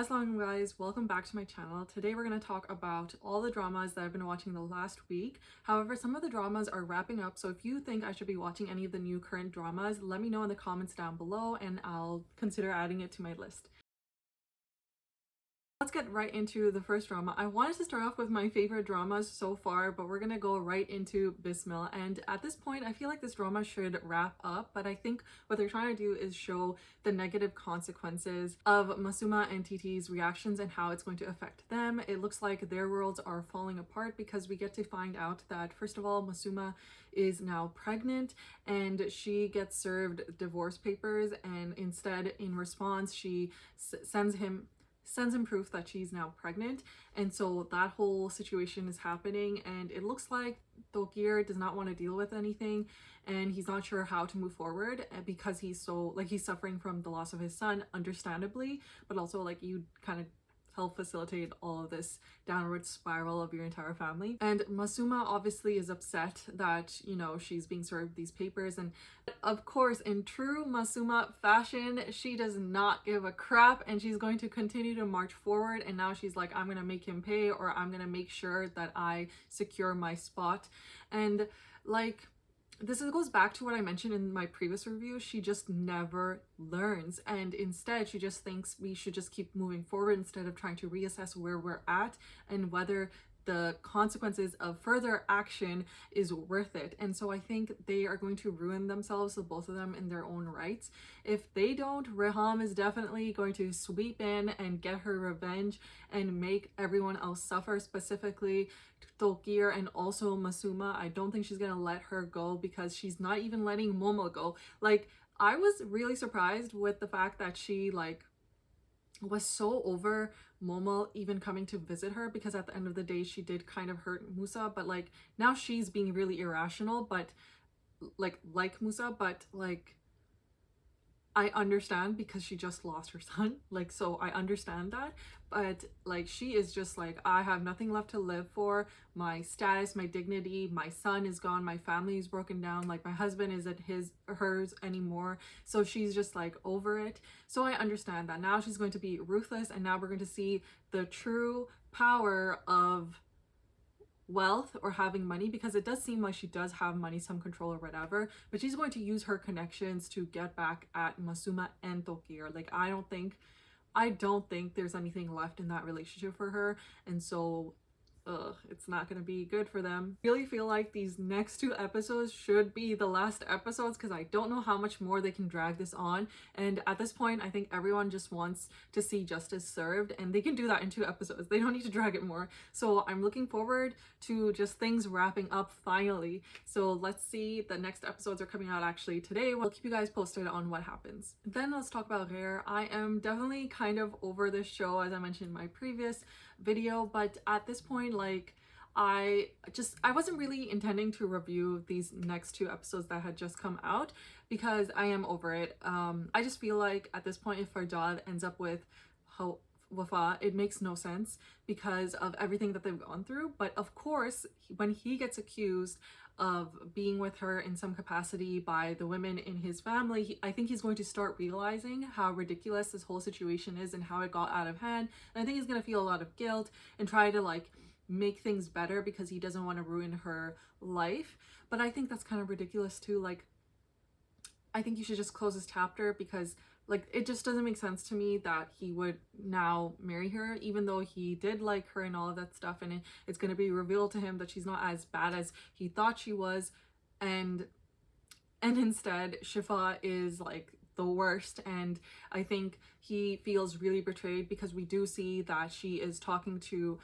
Assalamu alaikum guys, welcome back to my channel. Today we're going to talk about all the dramas that I've been watching the last week. However, some of the dramas are wrapping up, so if you think I should be watching any of the new current dramas, let me know in the comments down below and I'll consider adding it to my list. Let's get right into the first drama. I wanted to start off with my favorite dramas so far, but we're gonna go right into Bismil. And at this point, I feel like this drama should wrap up, but I think what they're trying to do is show the negative consequences of Masuma and Titi's reactions and how it's going to affect them. It looks like their worlds are falling apart because we get to find out that, first of all, Masuma is now pregnant and she gets served divorce papers, and instead, in response, she sends him proof that she's now pregnant. And so that whole situation is happening, and it looks like Tahir does not want to deal with anything, and he's not sure how to move forward because he's suffering from the loss of his son, understandably, but also like you kind of help facilitate all of this downward spiral of your entire family. And Masuma obviously is upset that, you know, she's being served these papers, and of course, in true Masuma fashion, she does not give a crap and she's going to continue to march forward. And now she's like, I'm gonna make him pay, or I'm gonna make sure that I secure my spot. And like, this goes back to what I mentioned in my previous review. She just never learns, and instead she just thinks we should just keep moving forward instead of trying to reassess where we're at and whether the consequences of further action is worth it. And so I think they are going to ruin themselves, so both of them, in their own rights. If they don't, Reham is definitely going to sweep in and get her revenge and make everyone else suffer, specifically Tahir and also Masuma. I don't think she's gonna let her go because she's not even letting Momo go. Like, I was really surprised with the fact that she was so over Momo even coming to visit her, because at the end of the day she did kind of hurt Musa, but like now she's being really irrational, but like Musa, but like I understand because she just lost her son, like, so I understand that. But like, she is just like, I have nothing left to live for. My status, my dignity, my son is gone, my family is broken down, like my husband isn't hers anymore. So she's just like over it. So I understand that. Now she's going to be ruthless, and now we're going to see the true power of wealth or having money, because it does seem like she does have money, some control or whatever, but she's going to use her connections to get back at Masuma and Tahir. Like, I don't think there's anything left in that relationship for her, and so it's not gonna be good for them. I really feel like these next two episodes should be the last episodes, because I don't know how much more they can drag this on. And at this point, I think everyone just wants to see justice served, and they can do that in 2 episodes. They don't need to drag it more. So I'm looking forward to just things wrapping up finally. So let's see, the next episodes are coming out actually today. We'll keep you guys posted on what happens. Then let's talk about Ghair. I am definitely kind of over this show, as I mentioned in my previous video, but at this point, like, I wasn't really intending to review these next 2 episodes that had just come out because I am over it. I just feel like at this point, if Fardad ends up with Wafa, it makes no sense because of everything that they've gone through. But of course, when he gets accused of being with her in some capacity by the women in his family, I think he's going to start realizing how ridiculous this whole situation is and how it got out of hand. And I think he's going to feel a lot of guilt and try to like make things better because he doesn't want to ruin her life. But I think that's kind of ridiculous too. Like, I think you should just close this chapter, because like, it just doesn't make sense to me that he would now marry her, even though he did like her and all of that stuff, and it's going to be revealed to him that she's not as bad as he thought she was. And instead Shifa is like the worst, and I think he feels really betrayed because we do see that she is talking to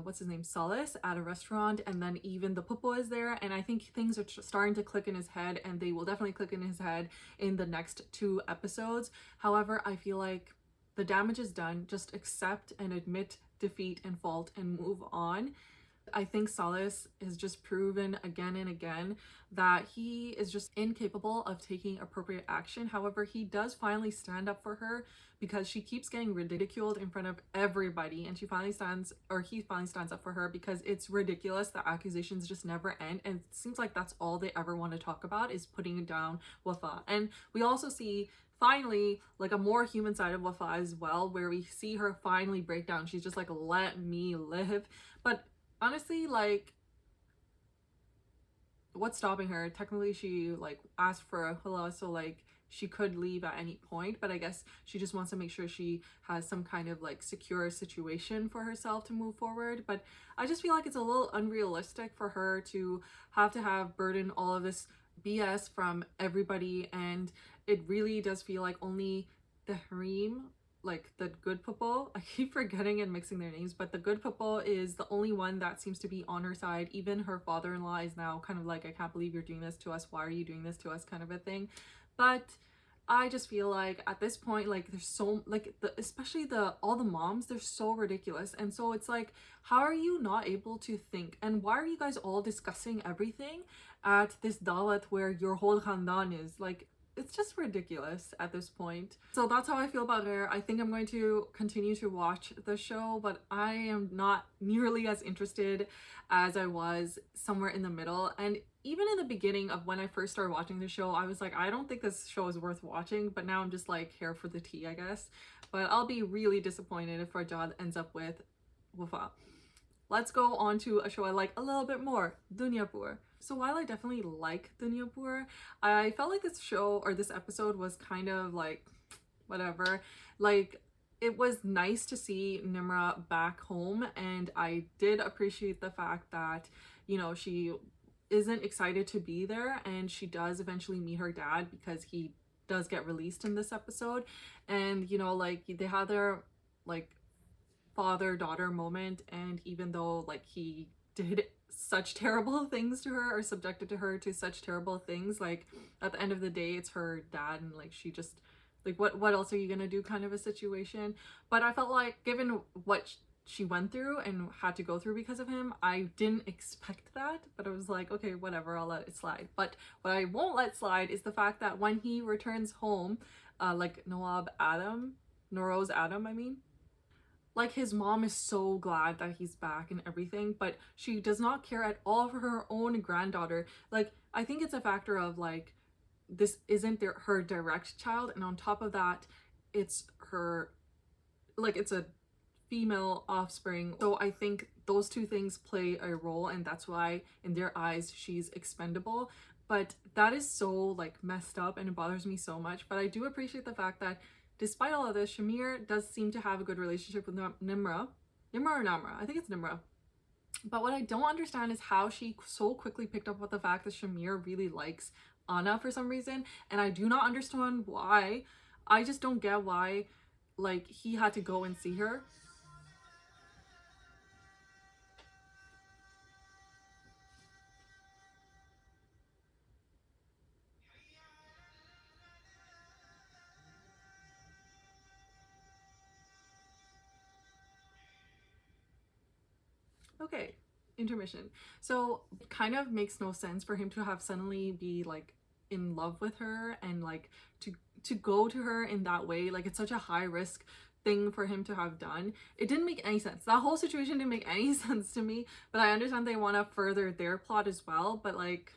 what's his name, Solace, at a restaurant, and then even the Pupo is there, and I think things are starting to click in his head, and they will definitely click in his head in the next 2 episodes. However, I feel like the damage is done. Just accept and admit defeat and fault and move on. I think Solace has just proven again and again that he is just incapable of taking appropriate action. However, he does finally stand up for her because she keeps getting ridiculed in front of everybody, and he finally stands up for her because it's ridiculous. The accusations just never end, and it seems like that's all they ever want to talk about is putting down Wafa. And we also see finally like a more human side of Wafa as well, where we see her finally break down. She's just like, let me live. But honestly, like, what's stopping her? Technically she like asked for a hula, so like she could leave at any point, but I guess she just wants to make sure she has some kind of like secure situation for herself to move forward. But I just feel like it's a little unrealistic for her to have burden all of this BS from everybody, and it really does feel like only the Hareem, like the good people, I keep forgetting and mixing their names, but the good people is the only one that seems to be on her side. Even her father-in-law is now kind of like, I can't believe you're doing this to us, why are you doing this to us, kind of a thing. But I just feel like at this point, like, there's so like especially all the moms, they're so ridiculous. And so it's like, how are you not able to think, and why are you guys all discussing everything at this dawat where your whole khandan is? Like, it's just ridiculous at this point. So that's how I feel about Ghair. I think I'm going to continue to watch the show, but I am not nearly as interested as I was somewhere in the middle. And even in the beginning of when I first started watching the show, I was like, I don't think this show is worth watching, but now I'm just like here for the tea, I guess. But I'll be really disappointed if Rajad ends up with Wafa. Let's go on to a show I like a little bit more, Duniyapur. So while I definitely like Duniyapur, I felt like this show or this episode was kind of like whatever. Like, it was nice to see Nimra back home, and I did appreciate the fact that, you know, she isn't excited to be there, and she does eventually meet her dad because he does get released in this episode. And, you know, like, they had their like father-daughter moment, and even though like he did such terrible things to her or subjected to her to such terrible things, like at the end of the day it's her dad, and like she just like what else are you gonna do, kind of a situation. But I felt like, given what she went through and had to go through because of him, I didn't expect that, but I was like, okay, whatever, I'll let it slide. But what I won't let slide is the fact that when he returns home, like Noroz Adam, I mean, like, his mom is so glad that he's back and everything, but she does not care at all for her own granddaughter. Like, I think it's a factor of like, this isn't her direct child, and on top of that, it's her, like, it's a female offspring. So I think those two things play a role, and that's why in their eyes she's expendable. But that is so like messed up, and it bothers me so much. But I do appreciate the fact that despite all of this, Shamir does seem to have a good relationship with Nimra. Nimra or Namra? I think it's Nimra. But what I don't understand is how she so quickly picked up with the fact that Shamir really likes Anna for some reason. And I do not understand why. I just don't get why, like, he had to go and see her. Okay, intermission. So it kind of makes no sense for him to have suddenly be like in love with her, and like to go to her in that way. Like, it's such a high risk thing for him to have done. It didn't make any sense. That whole situation didn't make any sense to me, but I understand they want to further their plot as well, but like,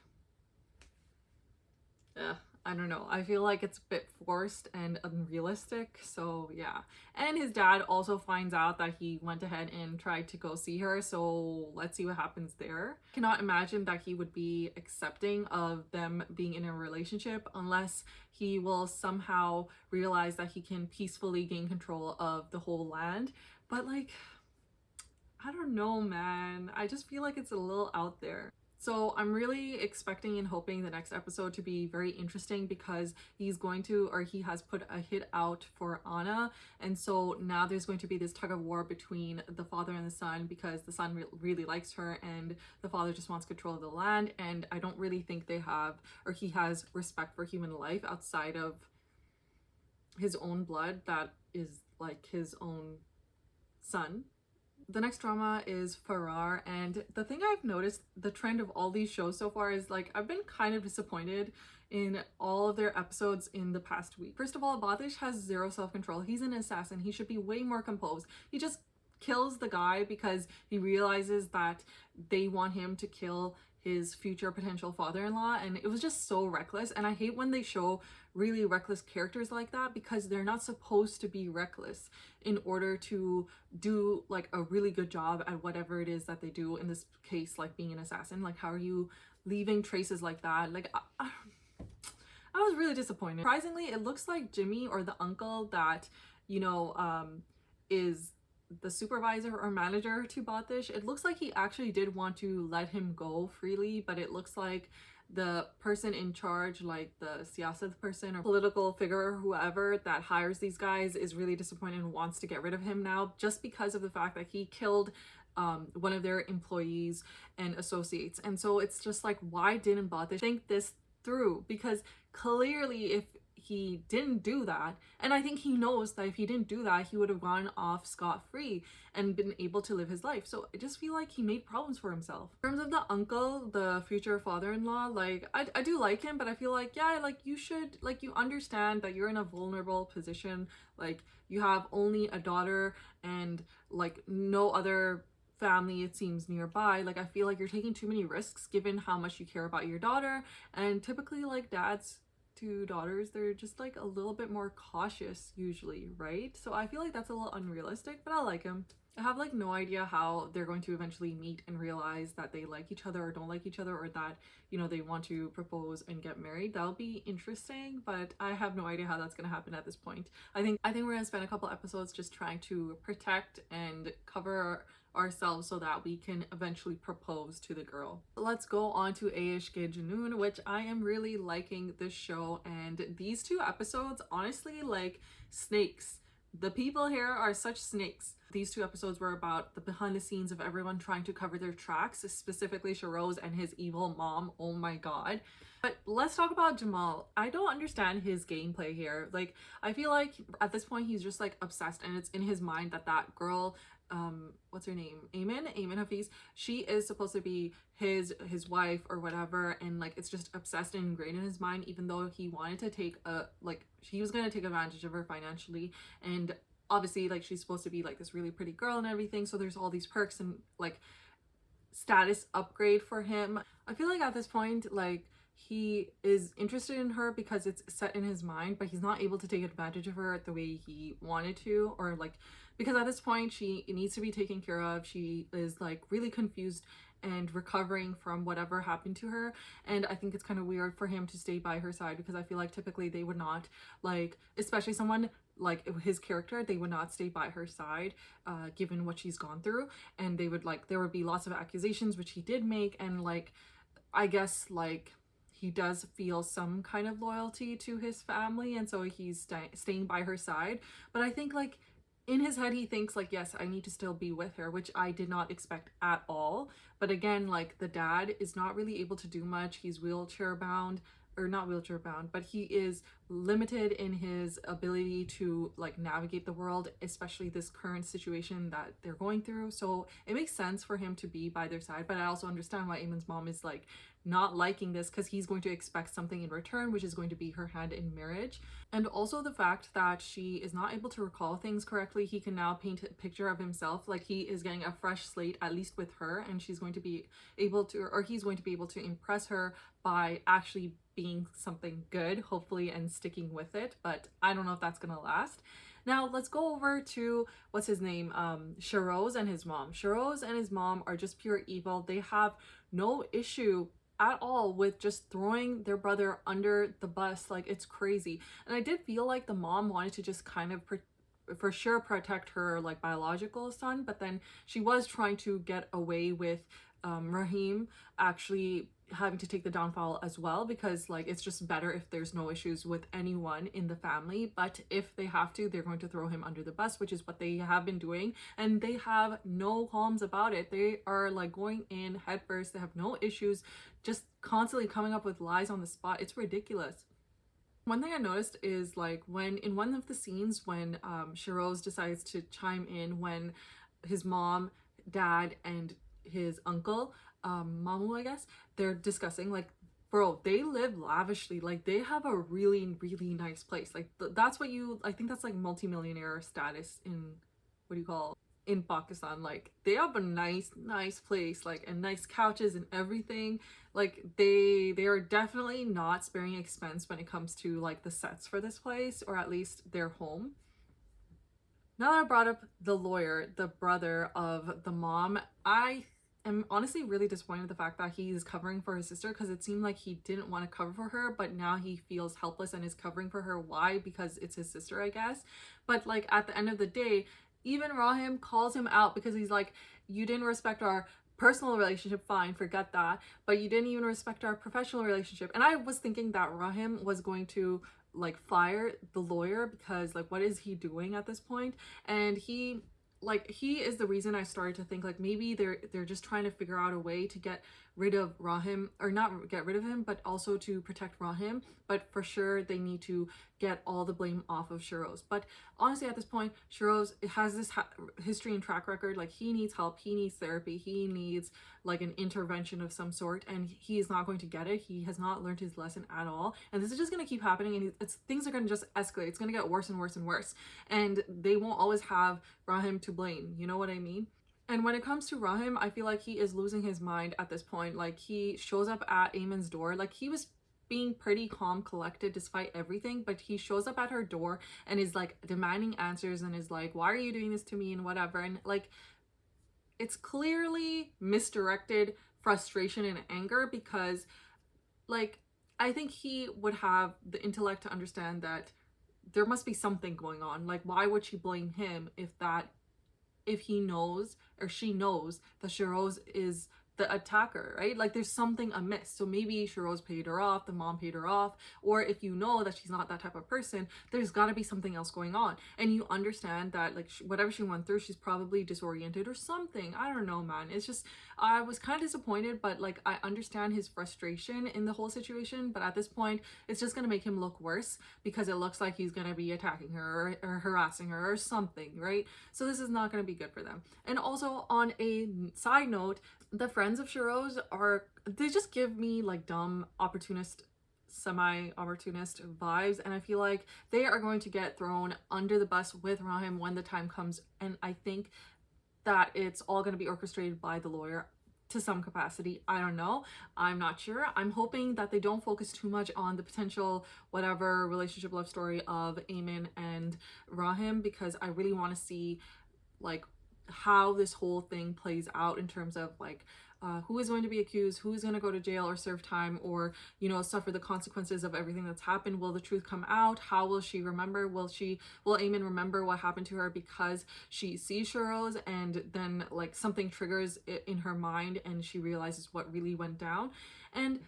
I don't know. I feel like it's a bit forced and unrealistic. So yeah. And his dad also finds out that he went ahead and tried to go see her. So let's see what happens there. I cannot imagine that he would be accepting of them being in a relationship unless he will somehow realize that he can peacefully gain control of the whole land. But like, I don't know, man. I just feel like it's a little out there. So I'm really expecting and hoping the next episode to be very interesting, because he's going to, or he has put a hit out for Anna, and so now there's going to be this tug of war between the father and the son, because the son really likes her and the father just wants control of the land. And I don't really think they have, or he has, respect for human life outside of his own blood that is like his own son. The next drama is Faraar, and the thing I've noticed, the trend of all these shows so far, is like, I've been kind of disappointed in all of their episodes in the past week. First of all, Badish has zero self-control. He's an assassin. He should be way more composed. He just kills the guy because he realizes that they want him to kill his future potential father-in-law, and it was just so reckless. And I hate when they show really reckless characters like that, because they're not supposed to be reckless in order to do like a really good job at whatever it is that they do, in this case like being an assassin. Like, how are you leaving traces like that? Like I was really disappointed. Surprisingly, it looks like Jimmy, or the uncle that, you know, is the supervisor or manager to Batish. It looks like he actually did want to let him go freely, but it looks like the person in charge, like the siyasat person or political figure or whoever that hires these guys, is really disappointed and wants to get rid of him now, just because of the fact that he killed one of their employees and associates. And so it's just like, why didn't Batish think this through? Because clearly if he didn't do that, and I think he knows that if he didn't do that, he would have gone off scot-free and been able to live his life. So I just feel like he made problems for himself. In terms of the uncle, the future father-in-law, like I do like him, but I feel like, yeah, like you should, like, you understand that you're in a vulnerable position. Like, you have only a daughter and like no other family, it seems, nearby. Like, I feel like you're taking too many risks given how much you care about your daughter, and typically like dads to daughters, they're just like a little bit more cautious usually, right? So I feel like that's a little unrealistic, but I like him. I have like no idea how they're going to eventually meet and realize that they like each other or don't like each other, or that, you know, they want to propose and get married. That'll be interesting, but I have no idea how that's going to happen at this point. I think we're going to spend a couple episodes just trying to protect and cover ourselves so that we can eventually propose to the girl. Let's go on to Ishq E Junoon, which I am really liking this show. And these 2 episodes, honestly, like snakes. The people here are such snakes. These 2 episodes were about the behind the scenes of everyone trying to cover their tracks, specifically Shiroz and his evil mom. Oh my god. But let's talk about Jamal. I don't understand his gameplay here. Like, I feel like at this point he's just like obsessed, and it's in his mind that that girl, what's her name, Ayman Hafiz, she is supposed to be his wife or whatever, and like it's just obsessed and ingrained in his mind, even though he wanted to take he was gonna take advantage of her financially. And obviously, like, she's supposed to be like this really pretty girl and everything, so there's all these perks and like status upgrade for him. I feel like at this point, like, he is interested in her because it's set in his mind, but he's not able to take advantage of her the way he wanted to, or like, because at this point she needs to be taken care of. She is like really confused and recovering from whatever happened to her, and I think it's kind of weird for him to stay by her side, because I feel like typically they would not, like, especially someone like his character, they would not stay by her side given what she's gone through. And they would, like, there would be lots of accusations, which he did make, and like, I guess like he does feel some kind of loyalty to his family, and so he's staying by her side. But I think like in his head he thinks like, yes, I need to still be with her, which I did not expect at all. But again, like, the dad is not really able to do much. He's wheelchair bound, or not wheelchair bound, but he is limited in his ability to like navigate the world, especially this current situation that they're going through. So it makes sense for him to be by their side, but I also understand why Eamon's mom is like not liking this, because he's going to expect something in return, which is going to be her hand in marriage. And also the fact that she is not able to recall things correctly, he can now paint a picture of himself like he is getting a fresh slate, at least with her, and she's going to be able to, or he's going to be able to impress her by actually being something good, hopefully, and sticking with it. But I don't know if that's gonna last. Now let's go over to, what's his name, Shiroz and his mom. Shiroz and his mom are just pure evil. They have no issue at all with just throwing their brother under the bus. Like, it's crazy. And I did feel like the mom wanted to just kind of for sure protect her like biological son, but then she was trying to get away with Raheem actually having to take the downfall as well, because like it's just better if there's no issues with anyone in the family, but if they have to, they're going to throw him under the bus, which is what they have been doing, and they have no qualms about it. They are like going in headfirst. They have no issues, just constantly coming up with lies on the spot. It's ridiculous. One thing I noticed is like when in one of the scenes when Shiroz decides to chime in, when his mom, dad, and his uncle, Mamu, I guess, they're discussing, like, bro, they live lavishly. Like, they have a really, really nice place. Like, that's what you, I think that's like multimillionaire status in, what do you call, in Pakistan. Like they have a nice place, like, and nice couches and everything. Like they are definitely not sparing expense when it comes to like the sets for this place, or at least their home. Now that I brought up the lawyer, the brother of the mom, I am honestly really disappointed with the fact that he's covering for his sister, because it seemed like he didn't want to cover for her, but now he feels helpless and is covering for her. Why? Because it's his sister, I guess. But like at the end of the day, even Rahim calls him out because he's like, you didn't respect our personal relationship, fine, forget that, but you didn't even respect our professional relationship. And I was thinking that Rahim was going to like fire the lawyer, because like what is he doing at this point? And he is the reason I started to think like maybe they're just trying to figure out a way to get rid of Rahim, or not get rid of him, but also to protect Rahim. But for sure they need to get all the blame off of Shiroz. But honestly at this point, Shiroz has this history and track record. Like he needs help, he needs therapy, he needs like an intervention of some sort, and he is not going to get it. He has not learned his lesson at all, and this is just going to keep happening, and things are going to just escalate. It's going to get worse and worse and worse, and they won't always have Rahim to blame, you know what I mean? And when it comes to Rahim, I feel like he is losing his mind at this point. Like he shows up at Ayman's door, like he was being pretty calm, collected despite everything, but he shows up at her door and is like demanding answers and is like, why are you doing this to me and whatever. And like it's clearly misdirected frustration and anger, because like I think he would have the intellect to understand that there must be something going on. Like why would she blame him if he knows, or she knows, that Shiroz is the attacker, right? Like there's something amiss. So maybe Shiroz paid her off, the mom paid her off, or if you know that she's not that type of person, there's got to be something else going on. And you understand that like whatever she went through, she's probably disoriented or something. I don't know, man. It's just, I was kind of disappointed, but like I understand his frustration in the whole situation, but at this point it's just gonna make him look worse, because it looks like he's gonna be attacking her or harassing her or something, right? So this is not gonna be good for them. And also on a side note, the friends of Shiroz they just give me like dumb opportunist, semi-opportunist vibes, and I feel like they are going to get thrown under the bus with Rahim when the time comes. And I think that it's all going to be orchestrated by the lawyer to some capacity. I don't know, I'm not sure. I'm hoping that they don't focus too much on the potential whatever relationship love story of Ayman and Rahim, because I really want to see like how this whole thing plays out in terms of like who is going to be accused, who is going to go to jail or serve time, or you know, suffer the consequences of everything that's happened. Will the truth come out? How will she remember? Will Ayman remember what happened to her because she sees Shiroz, and then like something triggers it in her mind and she realizes what really went down? And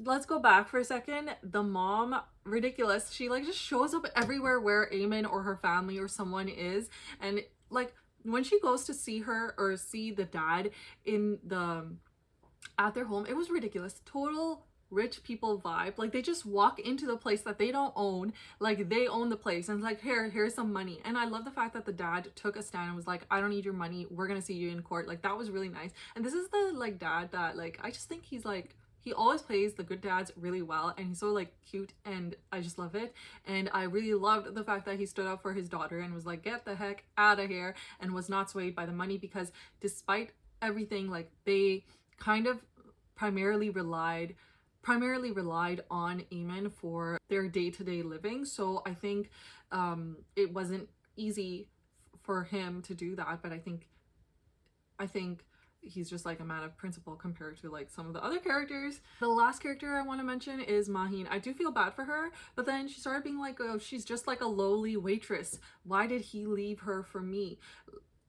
let's go back for a second. The mom, ridiculous. She like just shows up everywhere where Ayman or her family or someone is, and like when she goes to see her or see the dad at their home, it was ridiculous. Total rich people vibe. Like they just walk into the place that they don't own, like they own the place, and like here's some money. And I love the fact that the dad took a stand and was like, I don't need your money, we're gonna see you in court. Like that was really nice. And this is the like dad that like I just think he's like, he always plays the good dads really well, and he's so like cute, and I just love it. And I really loved the fact that he stood up for his daughter and was like, get the heck out of here, and was not swayed by the money, because despite everything, like they kind of primarily relied on Ayman for their day-to-day living. So I think it wasn't easy for him to do that, but I think he's just like a man of principle compared to like some of the other characters. The last character I want to mention is Maheen. I do feel bad for her, but then she started being like, oh, she's just like a lowly waitress. Why did he leave her for me?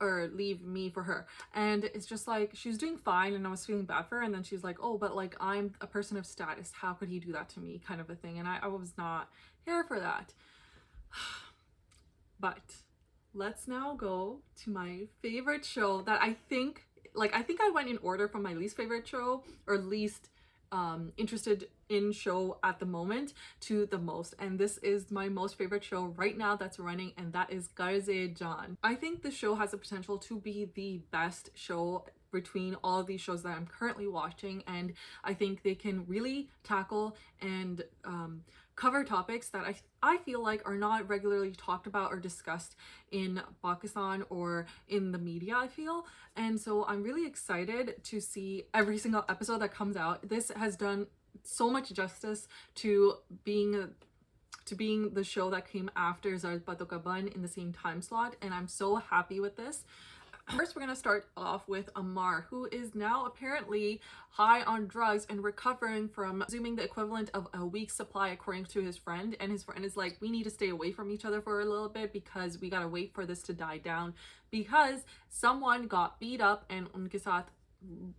Or leave me for her? And it's just like, she was doing fine and I was feeling bad for her, and then she's like, oh, but like I'm a person of status, how could he do that to me, kind of a thing. And I was not here for that. But let's now go to my favorite show that I think I went in order from my least favorite show, or least interested in show at the moment, to the most. And this is my most favorite show right now that's running, and that is Qarz E Jaan. I think the show has the potential to be the best show between all of these shows that I'm currently watching, and I think they can really tackle and cover topics that I feel like are not regularly talked about or discussed in Pakistan or in the media, I feel. And so I'm really excited to see every single episode that comes out. This has done so much justice to being the show that came after Zard Bato Ka Ban in the same time slot, and I'm so happy with this. First, we're gonna start off with Ammar, who is now apparently high on drugs and recovering from consuming the equivalent of a week's supply, according to his friend. And his friend is like, we need to stay away from each other for a little bit because we gotta wait for this to die down, because someone got beat up and unke saath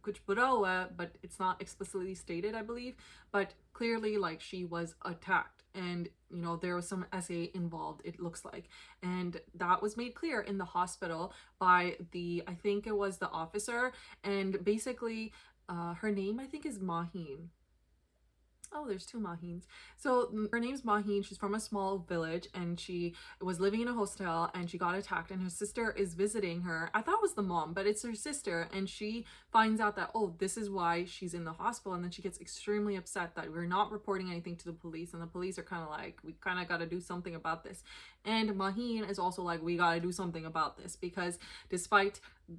kuch bura hua, but it's not explicitly stated, I believe, but clearly like she was attacked, and you know there was some SA involved, it looks like, and that was made clear in the hospital by the, I think it was the officer, and basically her name I think is Maheen. Oh, there's two Mahins. So her name's Maheen. She's from a small village and she was living in a hostel and she got attacked, and her sister is visiting her. I thought it was the mom, but it's her sister, and she finds out that, oh, this is why she's in the hospital, and then she gets extremely upset that we're not reporting anything to the police, and the police are kind of like, we kind of got to do something about this. And Maheen is also like, we got to do something about this, because despite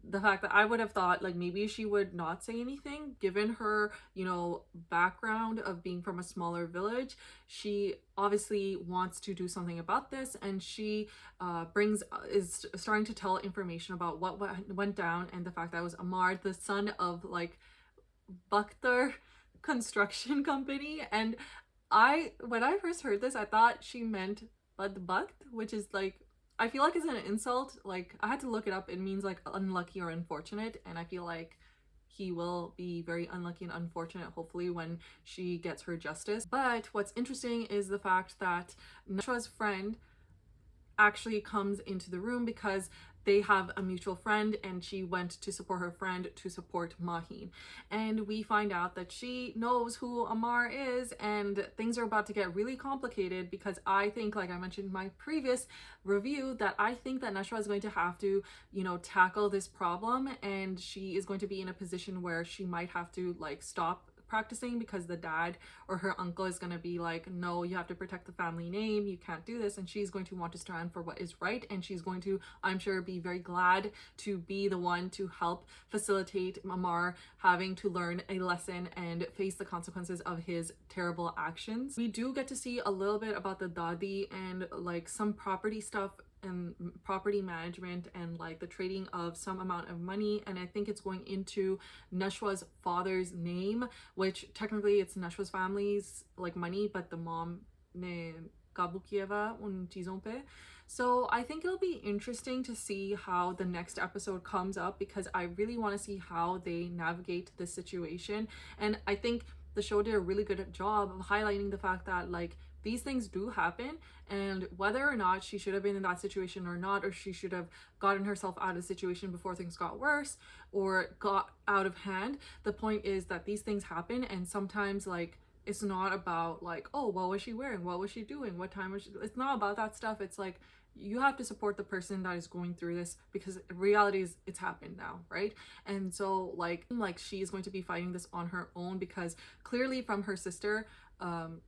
the fact that I would have thought like maybe she would not say anything given her, you know, background of being from a smaller village, she obviously wants to do something about this, and she is starting to tell information about what went down, and the fact that it was Ammar, the son of like Bakhtar construction company. And when I first heard this, I thought she meant Badbakht, which is like, I feel like it's an insult. Like I had to look it up. It means like unlucky or unfortunate, and I feel like he will be very unlucky and unfortunate hopefully when she gets her justice. But what's interesting is the fact that Nashwa's friend actually comes into the room because they have a mutual friend, and she went to support her friend to support Maheen. And we find out that she knows who Ammar is, and things are about to get really complicated, because I think, like I mentioned in my previous review, that I think that Nashwa is going to have to, you know, tackle this problem, and she is going to be in a position where she might have to like stop practicing because the dad or her uncle is going to be like, no, you have to protect the family name, you can't do this, and she's going to want to stand for what is right, and she's going to, I'm sure, be very glad to be the one to help facilitate Ammar having to learn a lesson and face the consequences of his terrible actions. We do get to see a little bit about the Dadi and like some property stuff and property management and like the trading of some amount of money, and I think it's going into Nashwa's father's name, which technically it's Nashwa's family's like money, but the mom ne kabu kiya hua un cheezon pe. So I think it'll be interesting to see how the next episode comes up, because I really want to see how they navigate this situation. And I think the show did a really good job of highlighting the fact that like these things do happen, and whether or not she should have been in that situation or not, or she should have gotten herself out of the situation before things got worse or got out of hand, the point is that these things happen, and sometimes like it's not about like, oh, what was she wearing, what was she doing, what time was she, it's not about that stuff. It's like you have to support the person that is going through this, because reality is it's happened now, right? And so like she is going to be fighting this on her own, because clearly from her sister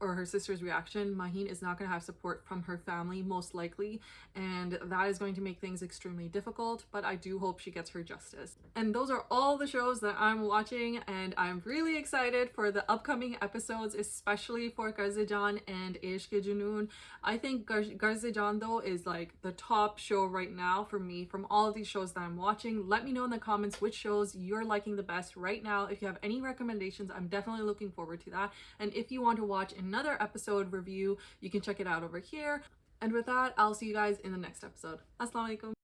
or her sister's reaction, Maheen is not going to have support from her family most likely, and that is going to make things extremely difficult, but I do hope she gets her justice. And those are all the shows that I'm watching, and I'm really excited for the upcoming episodes, especially for Qarz E Jaan and Ishq E Junoon. I think Qarz E Jaan though is like the top show right now for me from all of these shows that I'm watching. Let me know in the comments which shows you're liking the best right now. If you have any recommendations, I'm definitely looking forward to that. And if you want to watch another episode review, you can check it out over here. And with that, I'll see you guys in the next episode. Assalamu alaikum.